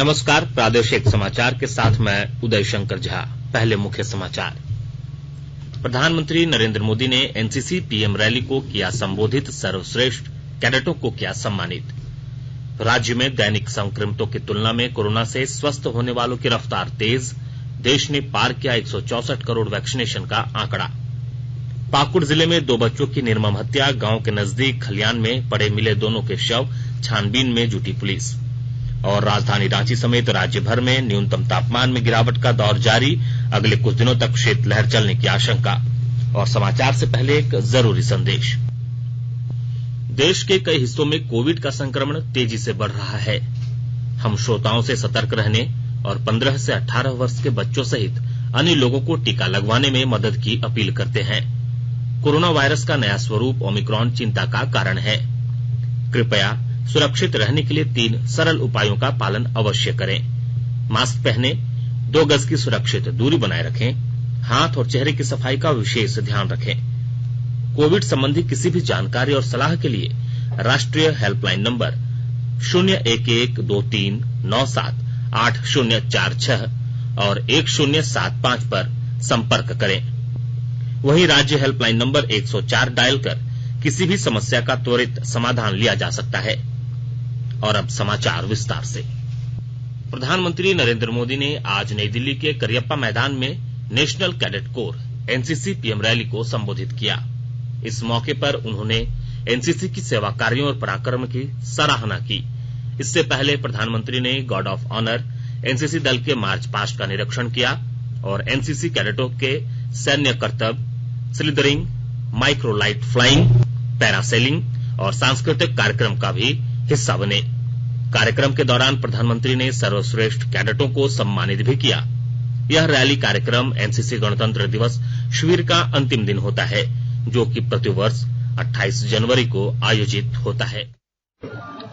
नमस्कार, प्रादेशिक समाचार के साथ मैं उदय शंकर झा। पहले मुख्य समाचार। प्रधानमंत्री नरेंद्र मोदी ने एनसीसी पीएम रैली को किया संबोधित, सर्वश्रेष्ठ कैडेटों को किया सम्मानित। राज्य में दैनिक संक्रमितों की तुलना में कोरोना से स्वस्थ होने वालों की रफ्तार तेज, देश ने पार किया 164 करोड़ वैक्सीनेशन का आंकड़ा। पाकुड़ जिले में 2 बच्चों की निर्मम हत्या, गांव के नजदीक खलियान में पड़े मिले दोनों के शव, छानबीन में जुटी पुलिस। और राजधानी रांची समेत राज्य भर में न्यूनतम तापमान में गिरावट का दौर जारी, अगले कुछ दिनों तक शीतलहर चलने की आशंका। और समाचार से पहले एक जरूरी संदेश। देश के कई हिस्सों में कोविड का संक्रमण तेजी से बढ़ रहा है। हम श्रोताओं से सतर्क रहने और 15 से 18 वर्ष के बच्चों सहित अन्य लोगों को टीका लगवाने में मदद की अपील करते हैं। कोरोना वायरस का नया स्वरूप ओमिक्रॉन चिंता का कारण है। कृपया सुरक्षित रहने के लिए 3 सरल उपायों का पालन अवश्य करें। मास्क पहनें, 2 गज की सुरक्षित दूरी बनाए रखें, हाथ और चेहरे की सफाई का विशेष ध्यान रखें। कोविड संबंधी किसी भी जानकारी और सलाह के लिए राष्ट्रीय हेल्पलाइन नंबर 01123978046 और 1075 पर संपर्क करें। वहीं राज्य हेल्पलाइन नंबर 104 डायल कर किसी भी समस्या का त्वरित समाधान लिया जा सकता है। और अब समाचार विस्तार से। प्रधानमंत्री नरेंद्र मोदी ने आज नई दिल्ली के करियप्पा मैदान में national cadet corps NCC PM rally को संबोधित किया। इस मौके पर उन्होंने एनसीसी की सेवा कार्यों और पराक्रम की सराहना की। इससे पहले प्रधानमंत्री ने गार्ड ऑफ ऑनर एनसीसी दल के मार्च पास्ट का निरीक्षण किया और एनसीसी कैडेटों के सैन्य कर्तव्य, slithering, micro light flying, parasailing और सांस्कृतिक कार्यक्रम का भी हिस्सा बने। कार्यक्रम के दौरान प्रधानमंत्री ने सर्वश्रेष्ठ कैडेटों को सम्मानित भी किया। यह रैली कार्यक्रम एनसीसी गणतंत्र दिवस शिविर का अंतिम दिन होता है, जो कि प्रतिवर्ष 28 जनवरी को आयोजित होता है।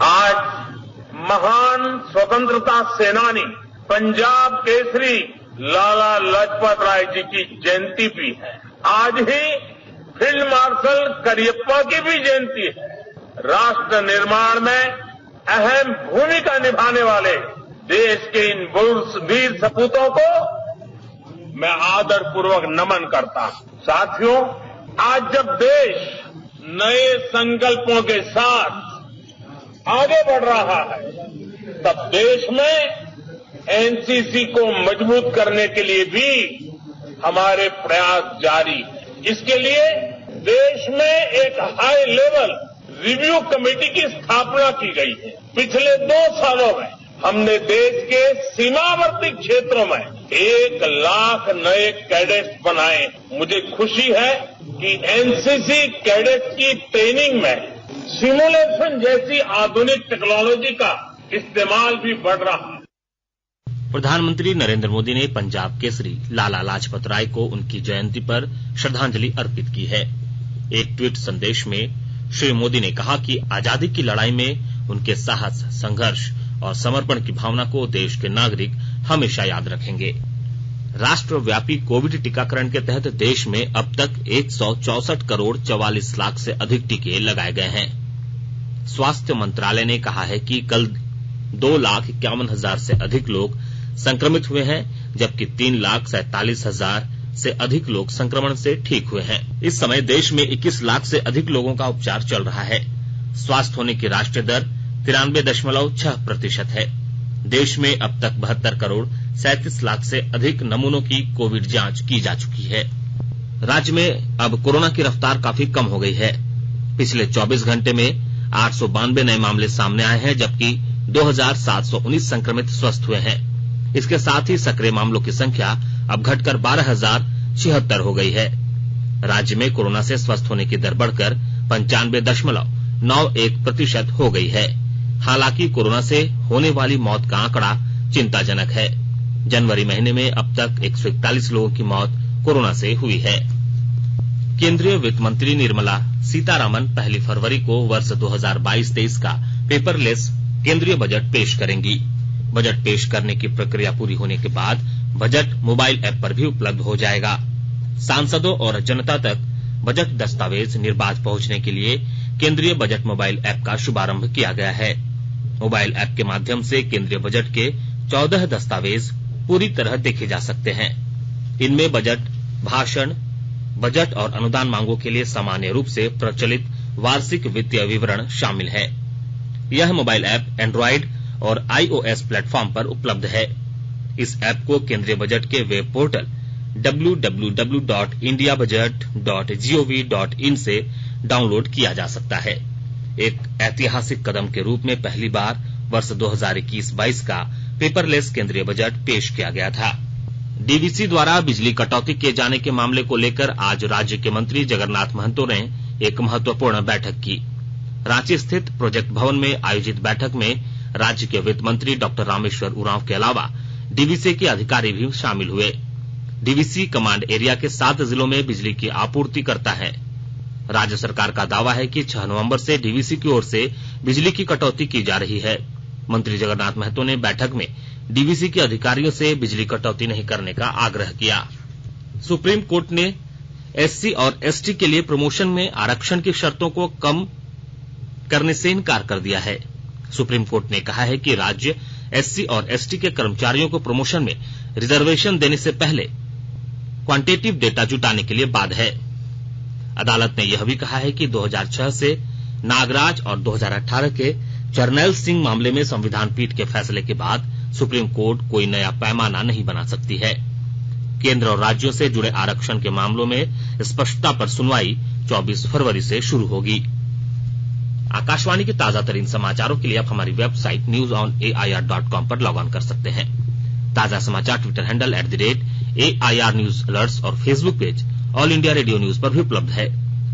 आज महान स्वतंत्रता सेनानी पंजाब केसरी लाला लाजपत राय जी की जयंती भी है। आज ही फील्ड मार्शल करियप्पा की भी जयंती है। राष्ट्र निर्माण में अहम भूमिका निभाने वाले देश के इन वीर सपूतों को मैं आदरपूर्वक नमन करता हूं। साथियों, आज जब देश नए संकल्पों के साथ आगे बढ़ रहा है, तब देश में एनसीसी को मजबूत करने के लिए भी हमारे प्रयास जारी है। इसके लिए देश में एक हाई लेवल रिव्यू कमेटी की स्थापना की गई है। पिछले 2 सालों में हमने देश के सीमावर्ती क्षेत्रों में 1 लाख नए कैडेट्स बनाए। मुझे खुशी है कि एनसीसी कैडेट्स की ट्रेनिंग में सिमुलेशन जैसी आधुनिक टेक्नोलॉजी का इस्तेमाल भी बढ़ रहा है। प्रधानमंत्री नरेंद्र मोदी ने पंजाब केसरी लाला लाजपत राय को उनकी जयंती पर श्रद्धांजलि अर्पित की है। एक ट्वीट संदेश में श्री मोदी ने कहा कि आजादी की लड़ाई में उनके साहस, संघर्ष और समर्पण की भावना को देश के नागरिक हमेशा याद रखेंगे। राष्ट्रव्यापी कोविड टीकाकरण के तहत देश में अब तक 164 करोड़ 44 लाख से अधिक टीके लगाए गए हैं। स्वास्थ्य मंत्रालय ने कहा है कि कल 2,51,000 से अधिक लोग संक्रमित हुए हैं, जबकि 3,47,000 से अधिक लोग संक्रमण से ठीक हुए हैं। इस समय देश में 21 लाख से अधिक लोगों का उपचार चल रहा है। स्वस्थ होने की राष्ट्रीय दर 93.6% है। देश में अब तक 72 करोड़ 37 लाख से अधिक नमूनों की कोविड जांच की जा चुकी है। राज्य में अब कोरोना की रफ्तार काफी कम हो गई है। पिछले 24 घंटे में 892 नए मामले सामने आए हैं, जबकि 2,719 संक्रमित स्वस्थ हुए हैं। इसके साथ ही सक्रिय मामलों की संख्या अब घटकर 12,076 हो गई है। राज्य में कोरोना से स्वस्थ होने की दर बढ़कर 95.91% हो गई है। हालांकि कोरोना से होने वाली मौत का आंकड़ा चिंताजनक है। जनवरी महीने में अब तक 141 लोगों की मौत कोरोना से हुई है। केंद्रीय वित्त मंत्री निर्मला सीतारामन 1 फरवरी को वर्ष 2022-23 का पेपरलेस केंद्रीय बजट पेश करेंगी। बजट पेश करने की प्रक्रिया पूरी होने के बाद बजट मोबाइल ऐप पर भी उपलब्ध हो जाएगा। सांसदों और जनता तक बजट दस्तावेज निर्बाध पहुंचने के लिए केंद्रीय बजट मोबाइल ऐप का शुभारंभ किया गया है। मोबाइल ऐप के माध्यम से केंद्रीय बजट के 14 दस्तावेज पूरी तरह देखे जा सकते हैं। इनमें बजट भाषण, बजट और अनुदान मांगों के लिए सामान्य रूप से प्रचलित वार्षिक वित्तीय विवरण शामिल है। यह मोबाइल ऐप एंड्रॉइड और iOS प्लेटफॉर्म पर उपलब्ध है। इस ऐप को केंद्रीय बजट के वेब पोर्टल www.indiabudget.gov.in से डाउनलोड किया जा सकता है। एक ऐतिहासिक कदम के रूप में पहली बार वर्ष 2021-22 का पेपरलेस केंद्रीय बजट पेश किया गया था। डीवीसी द्वारा बिजली कटौती किए जाने के मामले को लेकर आज राज्य के मंत्री जगन्नाथ महतो ने एक महत्वपूर्ण बैठक की। रांची स्थित प्रोजेक्ट भवन में आयोजित बैठक में राज्य के वित्त मंत्री डॉक्टर रामेश्वर उरांव के अलावा डीवीसी के अधिकारी भी शामिल हुए। डीवीसी कमांड एरिया के 7 जिलों में बिजली की आपूर्ति करता है। राज्य सरकार का दावा है कि 6 नवंबर से डीवीसी की ओर से बिजली की कटौती की जा रही है। मंत्री जगन्नाथ महतो ने बैठक में डीवीसी के अधिकारियों से बिजली कटौती नहीं करने का आग्रह किया। सुप्रीम कोर्ट ने एससी और एसटी के लिए प्रमोशन में आरक्षण की शर्तों को कम करने से इनकार कर दिया है। सुप्रीम कोर्ट ने कहा है कि राज्य एससी और एसटी के कर्मचारियों को प्रमोशन में रिजर्वेशन देने से पहले क्वांटिटेटिव डेटा जुटाने के लिए बाध्य है। अदालत ने यह भी कहा है कि 2006 से नागराज और 2018 के जर्नैल सिंह मामले में संविधान पीठ के फैसले के बाद सुप्रीम कोर्ट कोई नया पैमाना नहीं बना सकती है। केंद्र और राज्यों से जुड़े आरक्षण के मामलों में स्पष्टता पर सुनवाई 24 फरवरी से शुरू होगी। आकाशवाणी के ताजा तरीन समाचारों के लिए आप हमारी वेबसाइट newsonair.com पर लॉग ऑन कर सकते हैं। ताजा समाचार Twitter handle @AIR news alerts और Facebook page All India Radio news पर भी उपलब्ध है।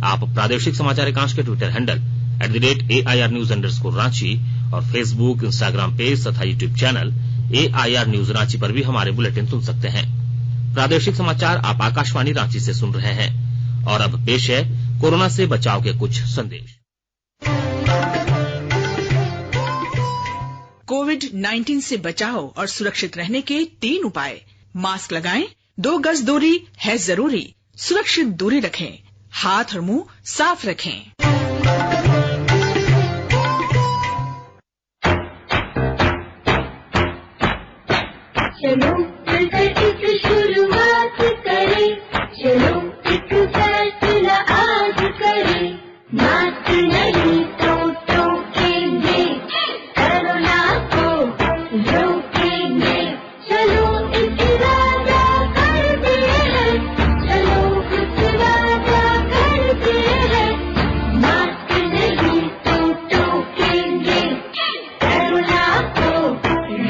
आप प्रादेशिक समाचार एकांश के ट्विटर हैंडल @AIR न्यूज _रांची और फेसबुक, इंस्टाग्राम पेज तथा YouTube channel AIR news Ranchi पर भी हमारे बुलेटिन सुन सकते हैं। प्रादेशिक समाचार आप आकाशवाणी रांची से सुन रहे हैं। और अब पेश है कोरोना से बचाव के कुछ संदेश। कोविड-19 से बचाव और सुरक्षित रहने के 3 उपाय। मास्क लगाएं, 2 गज दूरी है जरूरी, सुरक्षित दूरी रखें, हाथ और मुंह साफ रखें। चलो मिलकर एक शुरुआत करें, चलो एक फैसला आज करें, मास्क नहीं तो टोकेंगे, कोरोना को रोकेंगे, चलो एक इरादा करते हैं, चलो एक इरादा करते हैं, मास्क नहीं तो टोकेंगे, कोरोना को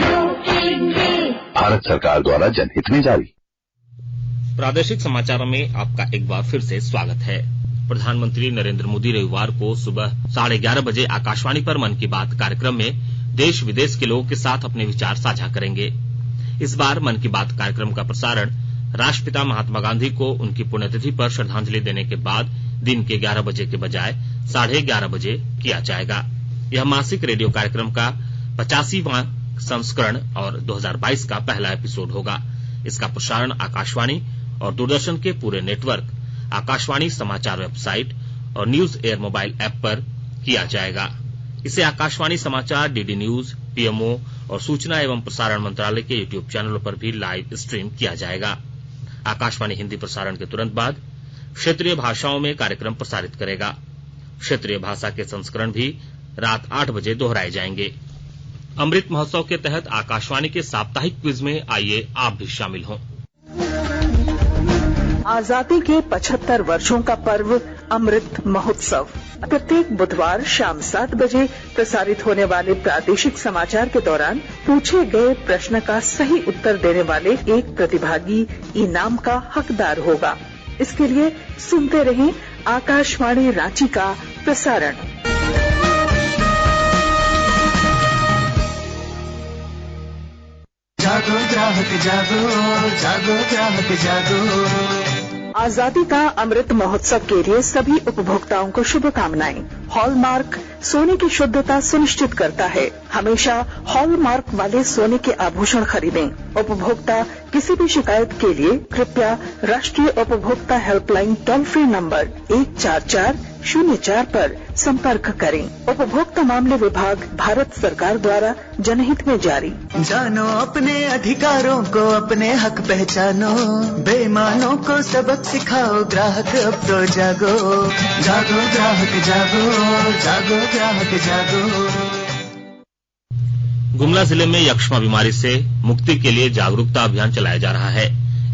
रोकेंगे। भारत सरकार द्वारा जनहित में जारी। प्रादेशिक समाचारों में आपका एक बार फिर से स्वागत है। प्रधानमंत्री नरेंद्र मोदी रविवार को सुबह 11:30 बजे आकाशवाणी पर मन की बात कार्यक्रम में देश विदेश के लोगों के साथ अपने विचार साझा करेंगे। इस बार मन की बात कार्यक्रम का प्रसारण राष्ट्रपिता महात्मा गांधी को उनकी पुण्यतिथि पर श्रद्धांजलि देने के बाद दिन के 11 बजे के बजाय 11:30 बजे किया जाएगा। यह मासिक रेडियो कार्यक्रम का 85वां संस्करण और 2022 का पहला एपिसोड होगा। इसका प्रसारण आकाशवाणी और दूरदर्शन के पूरे नेटवर्क, आकाशवाणी समाचार वेबसाइट और न्यूज एयर मोबाइल ऐप पर किया जाएगा। इसे आकाशवाणी समाचार, डीडी न्यूज, पीएमओ और सूचना एवं प्रसारण मंत्रालय के यूट्यूब चैनलों पर भी लाइव स्ट्रीम किया जाएगा। आकाशवाणी हिंदी प्रसारण के तुरंत बाद क्षेत्रीय भाषाओं में कार्यक्रम प्रसारित करेगा। क्षेत्रीय भाषा के संस्करण भी रात 8 बजे दोहराए जाएंगे। अमृत महोत्सव के तहत आकाशवाणी के साप्ताहिक क्विज में आइए आप भी शामिल हों। आजादी के 75 वर्षों का पर्व अमृत महोत्सव प्रत्येक बुधवार शाम 7 बजे प्रसारित होने वाले प्रादेशिक समाचार के दौरान पूछे गए प्रश्न का सही उत्तर देने वाले एक प्रतिभागी इनाम का हकदार होगा। इसके लिए सुनते रहें आकाशवाणी रांची का प्रसारण। जागो ग्राहक जागो, जागो ग्राहक जागो। आजादी का अमृत महोत्सव के लिए सभी उपभोक्ताओं को शुभकामनाएं। हॉलमार्क सोने की शुद्धता सुनिश्चित करता है। हमेशा हॉलमार्क वाले सोने के आभूषण खरीदें। उपभोक्ता किसी भी शिकायत के लिए कृपया राष्ट्रीय उपभोक्ता हेल्पलाइन टोल फ्री नंबर 14404 पर संपर्क करें। उपभोक्ता मामले विभाग, भारत सरकार द्वारा जनहित में जारी। जानो अपने अधिकारों को, अपने हक पहचानो, बेईमानों को सबक सिखाओ, ग्राहक अब तो जागो। जागो ग्राहक जागो, जागो ग्राहक जागो। गुमला जिले में यक्ष्मा बीमारी से मुक्ति के लिए जागरूकता अभियान चलाया जा रहा है।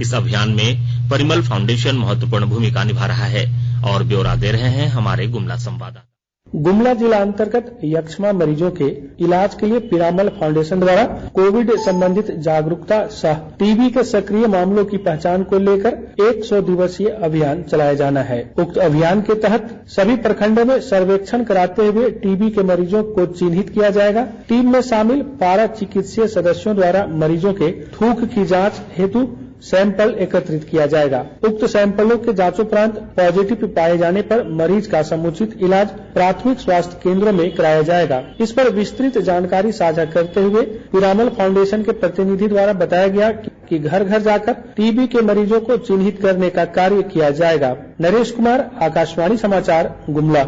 इस अभियान में परिमल फाउंडेशन महत्वपूर्ण भूमिका निभा रहा है और ब्यौरा दे रहे हैं हमारे गुमला संवाददाता। गुमला जिला अंतर्गत यक्ष्मा मरीजों के इलाज के लिए पिरामल फाउंडेशन द्वारा कोविड संबंधित जागरूकता सह टीबी के सक्रिय मामलों की पहचान को लेकर 100 दिवसीय अभियान चलाया जाना है। उक्त अभियान के तहत सभी प्रखंडों में सर्वेक्षण कराते हुए टीबी के मरीजों को चिन्हित किया जाएगा। टीम में शामिल पारा चिकित्सीय सदस्यों द्वारा मरीजों के थूक की जाँच हेतु सैंपल एकत्रित किया जाएगा। उक्त सैंपलों के जांचोपरांत पॉजिटिव पाए जाने पर मरीज का समुचित इलाज प्राथमिक स्वास्थ्य केंद्रों में कराया जाएगा। इस पर विस्तृत जानकारी साझा करते हुए पिरामल फाउंडेशन के प्रतिनिधि द्वारा बताया गया कि घर घर जाकर टीबी के मरीजों को चिन्हित करने का कार्य किया जाएगा। नरेश कुमार, आकाशवाणी समाचार, गुमला।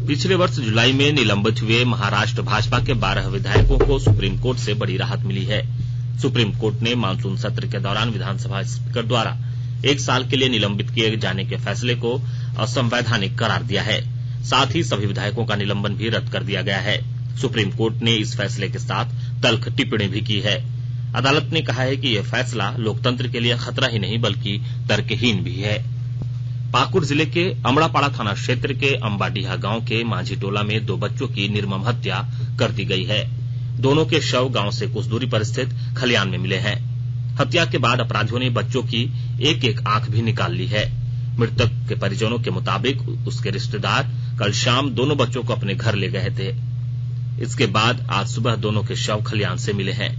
पिछले वर्ष जुलाई में निलंबित हुए महाराष्ट्र भाजपा के 12 विधायकों को सुप्रीम कोर्ट से बड़ी राहत मिली है। सुप्रीम कोर्ट ने मानसून सत्र के दौरान विधानसभा स्पीकर द्वारा 1 साल के लिए निलंबित किए जाने के फैसले को असंवैधानिक करार दिया है। साथ ही सभी विधायकों का निलंबन भी रद्द कर दिया गया है। सुप्रीम कोर्ट ने इस फैसले के साथ तल्ख टिप्पणी भी की है। अदालत ने कहा है कि यह फैसला लोकतंत्र के लिए खतरा ही नहीं बल्कि तर्कहीन भी है। पाकुड़ जिले के अमड़ापाड़ा थाना क्षेत्र के अंबाडीहा गांव के माझी टोला में 2 बच्चों की निर्मम हत्या कर दी गई है। दोनों के शव गांव से कुछ दूरी पर स्थित खलियान में मिले हैं। हत्या के बाद अपराधियों ने बच्चों की एक आंख भी निकाल ली है। मृतक के परिजनों के मुताबिक उसके रिश्तेदार कल शाम दोनों बच्चों को अपने घर ले गए थे। इसके बाद आज सुबह दोनों के शव खलियान से मिले हैं।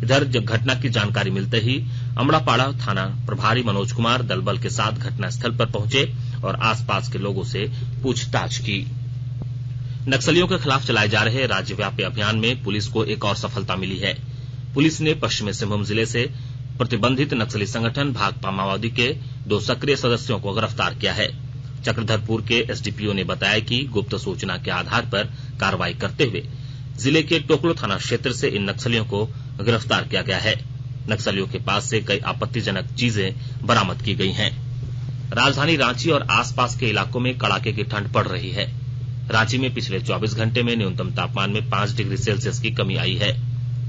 इधर घटना की जानकारी मिलते ही अमड़ापाड़ा थाना प्रभारी मनोज कुमार दलबल के साथ घटनास्थल पर पहुंचे और आसपास के लोगों से पूछताछ की। नक्सलियों के खिलाफ चलाए जा रहे राज्यव्यापी अभियान में पुलिस को एक और सफलता मिली है। पुलिस ने पश्चिमी सिंहभूम जिले से प्रतिबंधित नक्सली संगठन भाकपा माओवादी के 2 सक्रिय सदस्यों को गिरफ्तार किया है। चक्रधरपुर के एसडीपीओ ने बताया कि गुप्त सूचना के आधार पर कार्रवाई करते हुए जिले के टोकलो थाना क्षेत्र से इन नक्सलियों को गिरफ्तार किया गया है। नक्सलियों के पास से कई आपत्तिजनक चीजें बरामद की गई हैं। राजधानी रांची और आसपास के इलाकों में कड़ाके की ठंड पड़ रही है। रांची में पिछले 24 घंटे में न्यूनतम तापमान में 5 डिग्री सेल्सियस की कमी आई है।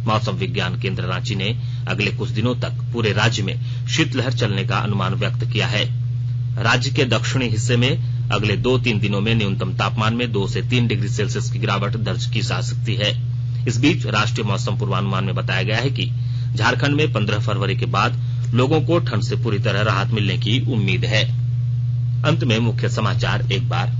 मौसम विज्ञान केंद्र रांची ने अगले कुछ दिनों तक पूरे राज्य में शीतलहर चलने का अनुमान व्यक्त किया है। राज्य के दक्षिणी हिस्से में अगले 2-3 दिनों में न्यूनतम तापमान में 2 से 3 डिग्री सेल्सियस की गिरावट दर्ज की जा सकती है। इस बीच राष्ट्रीय मौसम पूर्वानुमान में बताया गया है कि झारखंड में 15 फरवरी के बाद लोगों को ठंड से पूरी तरह राहत मिलने की उम्मीद है। अंत में मुख्य समाचार एक बार।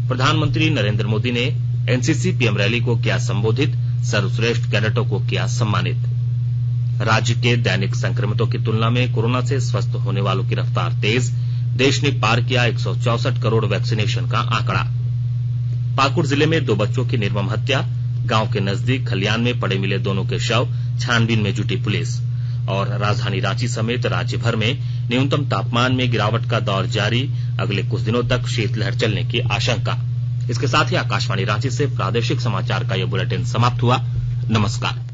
प्रधानमंत्री नरेंद्र मोदी ने एनसीसी पीएम रैली को किया संबोधित, सर्वश्रेष्ठ कैडेटों को किया सम्मानित। राज्य के दैनिक संक्रमितों की तुलना में कोरोना से स्वस्थ होने वालों की रफ्तार तेज, देश ने पार किया 164 करोड़ वैक्सीनेशन का आंकड़ा। पाकुड़ जिले में 2 बच्चों की निर्मम हत्या, गांव के नजदीक खलियान में पड़े मिले दोनों के शव, छानबीन में जुटी पुलिस। और राजधानी रांची समेत राज्य भर में न्यूनतम तापमान में गिरावट का दौर जारी, अगले कुछ दिनों तक शीतलहर चलने की आशंका। इसके साथ ही आकाशवाणी रांची से प्रादेशिक समाचार का यह बुलेटिन समाप्त हुआ। नमस्कार।